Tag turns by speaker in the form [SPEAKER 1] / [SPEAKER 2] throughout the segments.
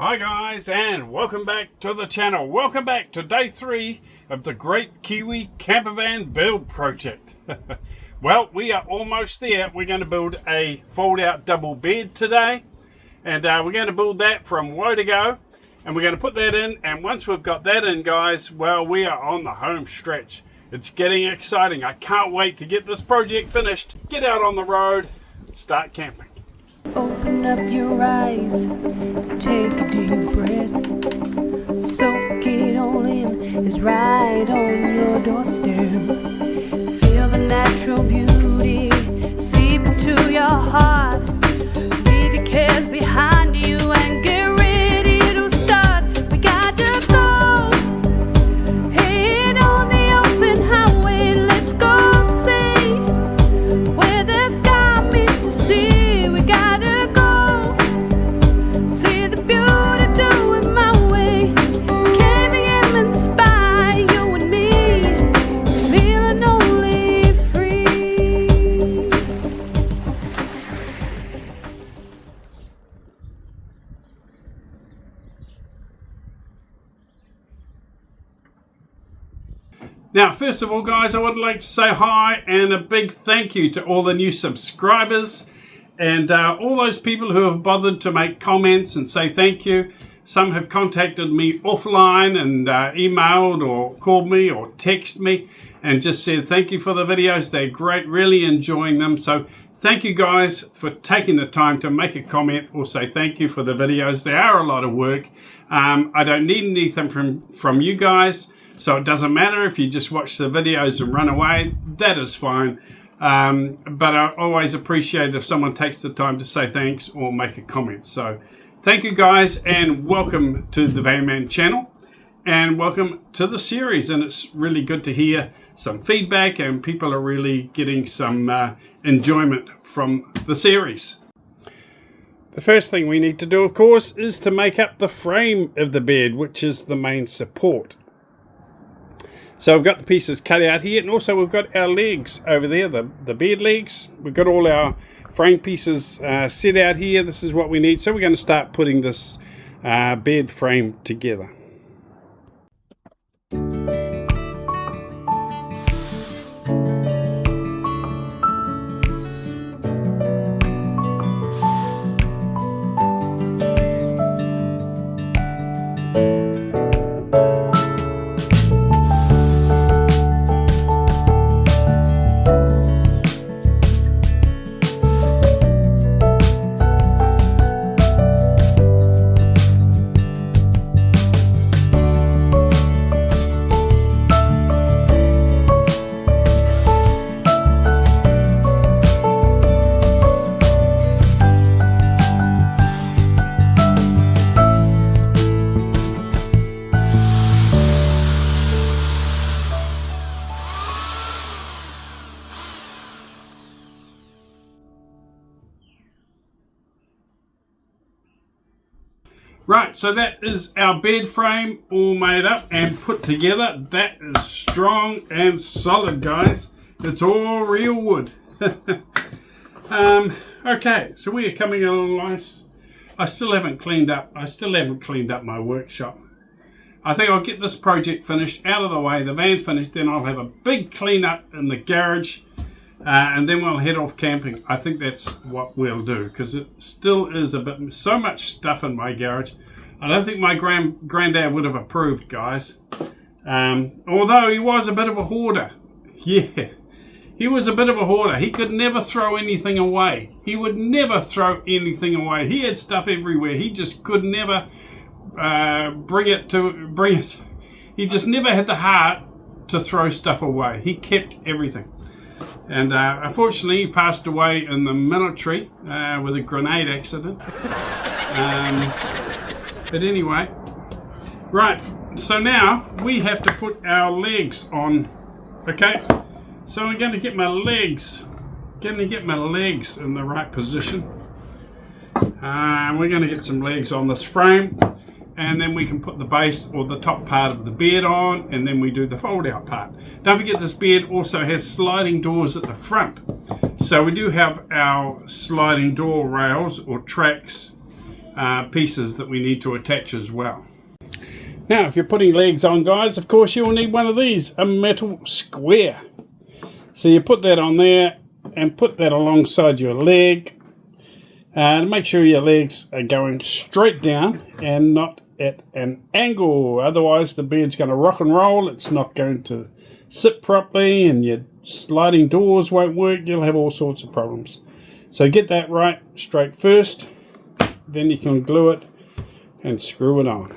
[SPEAKER 1] Hi guys, and welcome back to the channel. Welcome back to day 3 of the Great Kiwi Campervan build project. Well, we are almost there. We're going to build a fold-out double bed today, and we're going to build that from woe to go, and we're going to put that in. And once we've got that in, guys, well, we are on the home stretch. It's getting exciting. I can't wait to get this project finished, get out on the road, and start camping.
[SPEAKER 2] Open up your eyes, take a deep breath, soak it all in, it's right on your doorstep. Feel the natural beauty seep into your heart, leave your cares behind you and get ready to start. We got to go, head on the open highway, let's go see where the sky meets the sea. We got
[SPEAKER 1] Now, first of all, guys, I would like to say hi and a big thank you to all the new subscribers and all those people who have bothered to make comments and say thank you. Some have contacted me offline and emailed or called me or texted me and just said thank you for the videos. They're great, really enjoying them. So thank you guys for taking the time to make a comment or say thank you for the videos. They are a lot of work. I don't need anything from you guys. So it doesn't matter if you just watch the videos and run away, that is fine. But I always appreciate if someone takes the time to say thanks or make a comment. So thank you guys, and welcome to the Vanman channel and welcome to the series. And it's really good to hear some feedback and people are really getting some enjoyment from the series. The first thing we need to do, of course, is to make up the frame of the bed, which is the main support. So we've got the pieces cut out here, and also we've got our legs over there, the bed legs. We've got all our frame pieces set out here. This is what we need. So we're going to start putting this bed frame together. Right, so that is our bed frame all made up and put together. That is strong and solid, guys. It's all real wood. Okay, so we are coming along nice. I still haven't cleaned up my workshop. I think I'll get this project finished, out of the way, the van finished, then I'll have a big clean up in the garage. And then we'll head off camping. I think that's what we'll do, because it still is so much stuff in my garage. I don't think my granddad would have approved, guys. Although he was a bit of a hoarder. Yeah, he was a bit of a hoarder. He could never throw anything away. He would never throw anything away. He had stuff everywhere. He just could never bring it. He just never had the heart to throw stuff away. He kept everything. And unfortunately, he passed away in the military with a grenade accident. But anyway, right, so now we have to put our legs on, okay? So I'm going to get my legs in the right position. We're going to get some legs on this frame, and then we can put the base or the top part of the bed on, and then we do the fold out part. Don't forget, this bed also has sliding doors at the front. So we do have our sliding door rails or tracks pieces that we need to attach as well. Now, if you're putting legs on, guys, of course you will need one of these, a metal square. So you put that on there and put that alongside your leg. And make sure your legs are going straight down and not at an angle. Otherwise, the beard's going to rock and roll. It's not going to sit properly, and your sliding doors won't work. You'll have all sorts of problems. So get that right straight first. Then you can glue it and screw it on.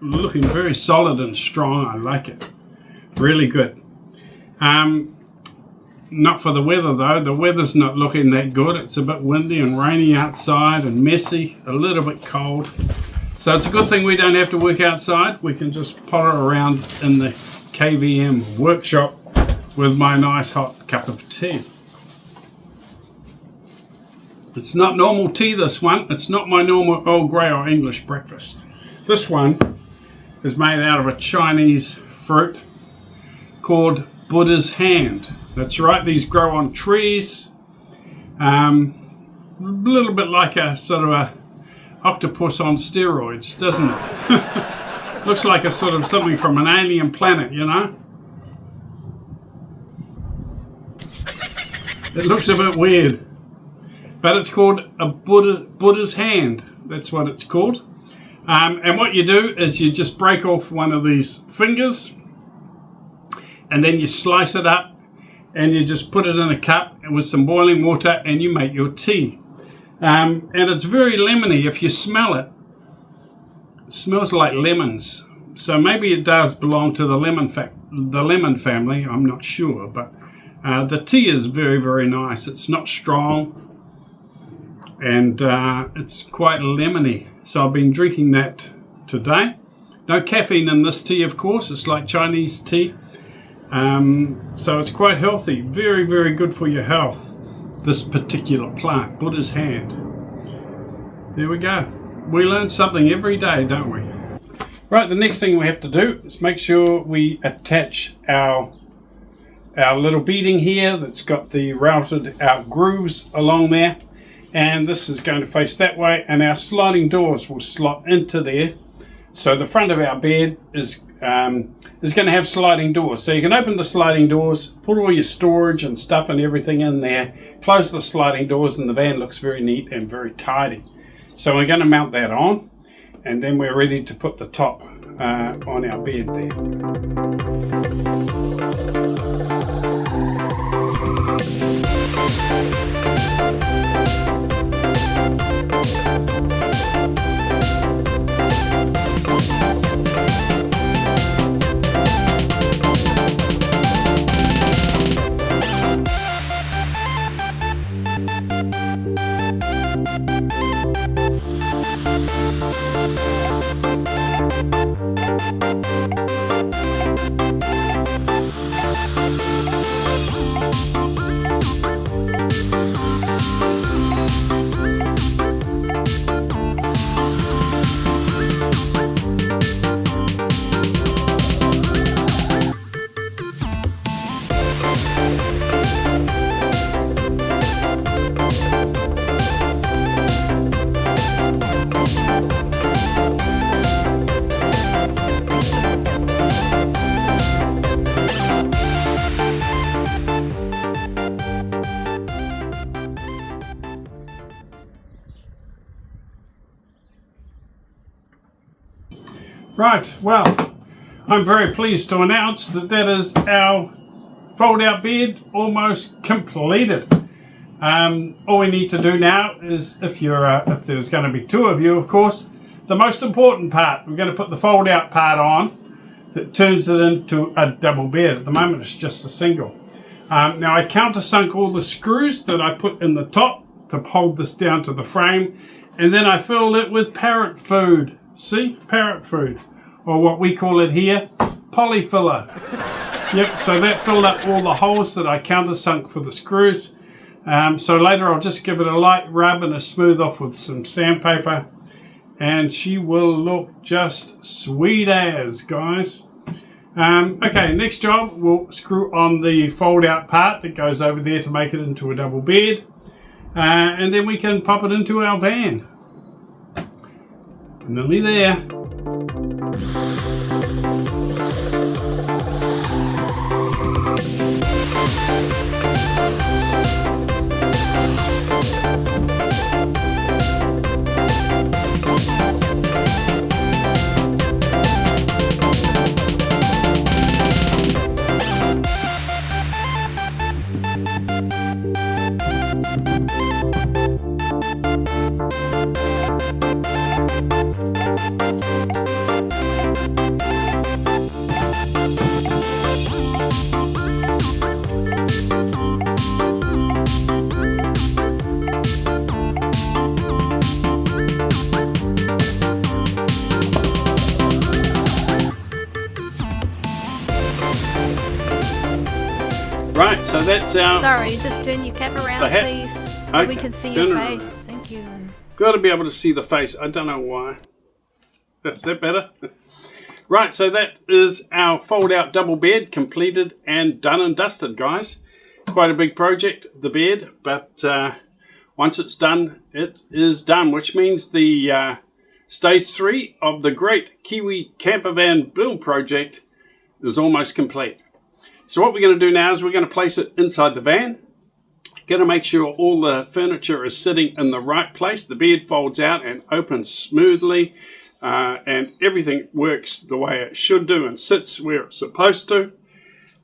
[SPEAKER 1] Looking very solid and strong. I like it. Really good. Not for the weather though. The weather's not looking that good. It's a bit windy and rainy outside and messy, a little bit cold. So it's a good thing we don't have to work outside. We can just potter around in the KVM workshop with my nice hot cup of tea. It's not normal tea, this one. It's not my normal Earl Grey or English breakfast. This one is made out of a Chinese fruit called Buddha's hand. That's right, these grow on trees. A little bit like a sort of a octopus on steroids, doesn't it? Looks like a sort of something from an alien planet, you know? It looks a bit weird. But it's called a Buddha's hand. That's what it's called. And what you do is you just break off one of these fingers, and then you slice it up, and you just put it in a cup with some boiling water, and you make your tea. And it's very lemony. If you smell it, it smells like lemons. So maybe it does belong to the lemon family. I'm not sure, but the tea is very, very nice. It's not strong, and it's quite lemony. So I've been drinking that today. No caffeine in this tea, of course. It's like Chinese tea. So it's quite healthy. Very, very good for your health. This particular plant, Buddha's hand. There we go. We learn something every day, don't we? Right, the next thing we have to do is make sure we attach our little beading here that's got the routed out grooves along there. And this is going to face that way, and our sliding doors will slot into there. So the front of our bed is going to have sliding doors. So you can open the sliding doors, put all your storage and stuff and everything in there, close the sliding doors, and the van looks very neat and very tidy. So we're going to mount that on, and then we're ready to put the top on our bed there. Right, well, I'm very pleased to announce that that is our fold-out bed almost completed. All we need to do now is, if there's going to be two of you, of course, the most important part, we're going to put the fold-out part on that turns it into a double bed. At the moment, it's just a single. Now, I countersunk all the screws that I put in the top to hold this down to the frame, and then I filled it with parrot food. See? Parrot food. Or what we call it here, polyfiller. Yep, so that filled up all the holes that I countersunk for the screws. So later I'll just give it a light rub and a smooth off with some sandpaper, and she will look just sweet as, guys. Okay, next job, we'll screw on the fold out part that goes over there to make it into a double bed, and then we can pop it into our van. Nearly there. Right, so that's our...
[SPEAKER 3] Sorry, just turn your cap around, please, so we can see your face. Thank you.
[SPEAKER 1] Got to be able to see the face. I don't know why. Is that better? Right, so that is our fold-out double bed completed and done and dusted, guys. Quite a big project, the bed, but once it's done, it is done, which means the stage 3 of the great Kiwi Campervan build project is almost complete. So what we're going to do now is we're going to place it inside the van. Going to make sure all the furniture is sitting in the right place. The bed folds out and opens smoothly, and everything works the way it should do and sits where it's supposed to.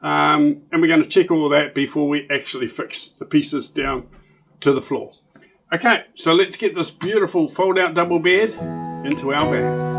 [SPEAKER 1] And we're going to check all that before we actually fix the pieces down to the floor. Okay, so let's get this beautiful fold-out double bed into our van.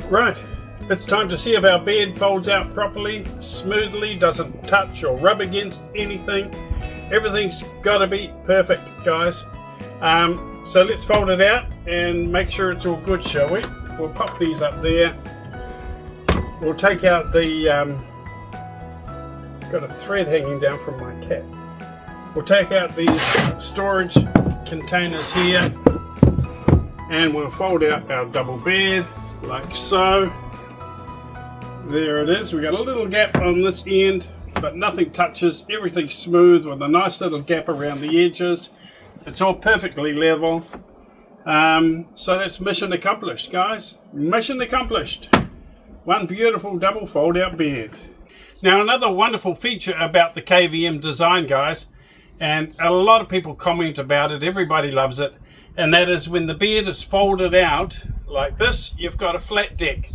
[SPEAKER 1] Right, it's time to see if our bed folds out properly, smoothly, doesn't touch or rub against anything. Everything's got to be perfect, guys. So let's fold it out and make sure it's all good, shall we? We'll pop these up there. We'll take out the... got a thread hanging down from my cat. We'll take out these storage containers here, and we'll fold out our double bed. Like so. There it is. We got a little gap on this end, but nothing touches. Everything's smooth with a nice little gap around the edges. It's all perfectly level. So that's mission accomplished, guys. Mission accomplished. One beautiful double fold-out bed. Now, another wonderful feature about the KVM design, guys, and a lot of people comment about it. Everybody loves it. And that is when the bed is folded out like this, you've got a flat deck.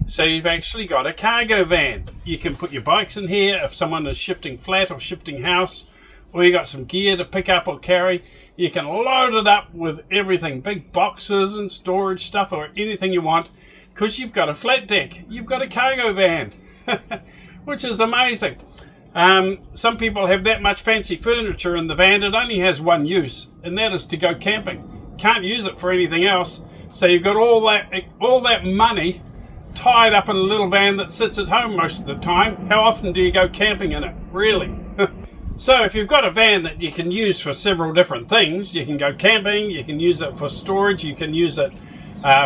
[SPEAKER 1] So you've actually got a cargo van. You can put your bikes in here if someone is shifting flat or shifting house, or you got some gear to pick up or carry. You can load it up with everything, big boxes and storage stuff or anything you want, because you've got a flat deck. You've got a cargo van, which is amazing. Some people have that much fancy furniture in the van. It only has one use, and that is to go camping. Can't use it for anything else. So you've got all that money tied up in a little van that sits at home most of the time. How often do you go camping in it, really? So if you've got a van that you can use for several different things, you can go camping, you can use it for storage, you can use it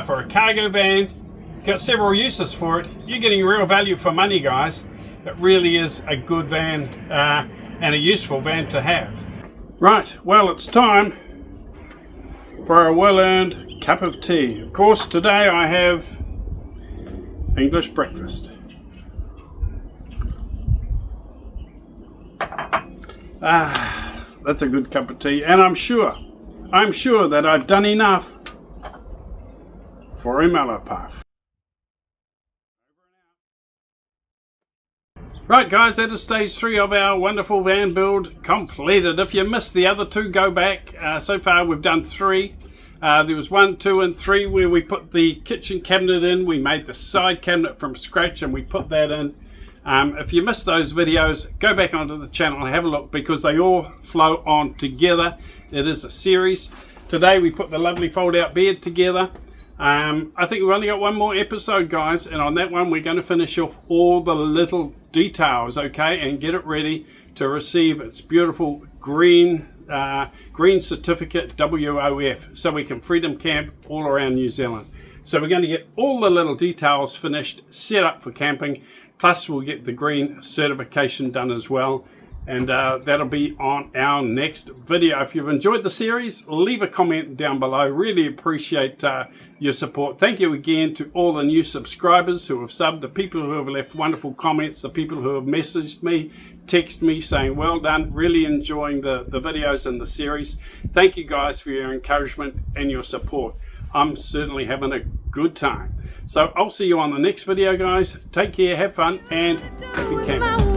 [SPEAKER 1] for a cargo van. You've got several uses for it. You're getting real value for money, guys. It really is a good van and a useful van to have. Right, well, it's time for a well-earned cup of tea. Of course, today I have English breakfast. That's a good cup of tea, and I'm sure that I've done enough for a mellow puff. Right, guys, that is stage 3 of our wonderful van build completed. If you missed the other 2, go back. So far we've done 3. There was 1, 2 and 3 where we put the kitchen cabinet in. We made the side cabinet from scratch and we put that in. If you missed those videos, go back onto the channel and have a look, because they all flow on together. It is a series. Today we put the lovely fold-out bed together. I think we've only got one more episode, guys, and on that one we're going to finish off all the little details, okay, and get it ready to receive its beautiful green certificate WOF, so we can freedom camp all around New Zealand. So we're going to get all the little details finished, set up for camping, plus we'll get the green certification done as well. And that'll be on our next video. If you've enjoyed the series, leave a comment down below. Really appreciate your support. Thank you again to all the new subscribers who have subbed, the people who have left wonderful comments, the people who have messaged me, text me saying well done, really enjoying the videos and the series. Thank you guys for your encouragement and your support. I'm certainly having a good time. So I'll see you on the next video, guys. Take care, have fun, and happy camping.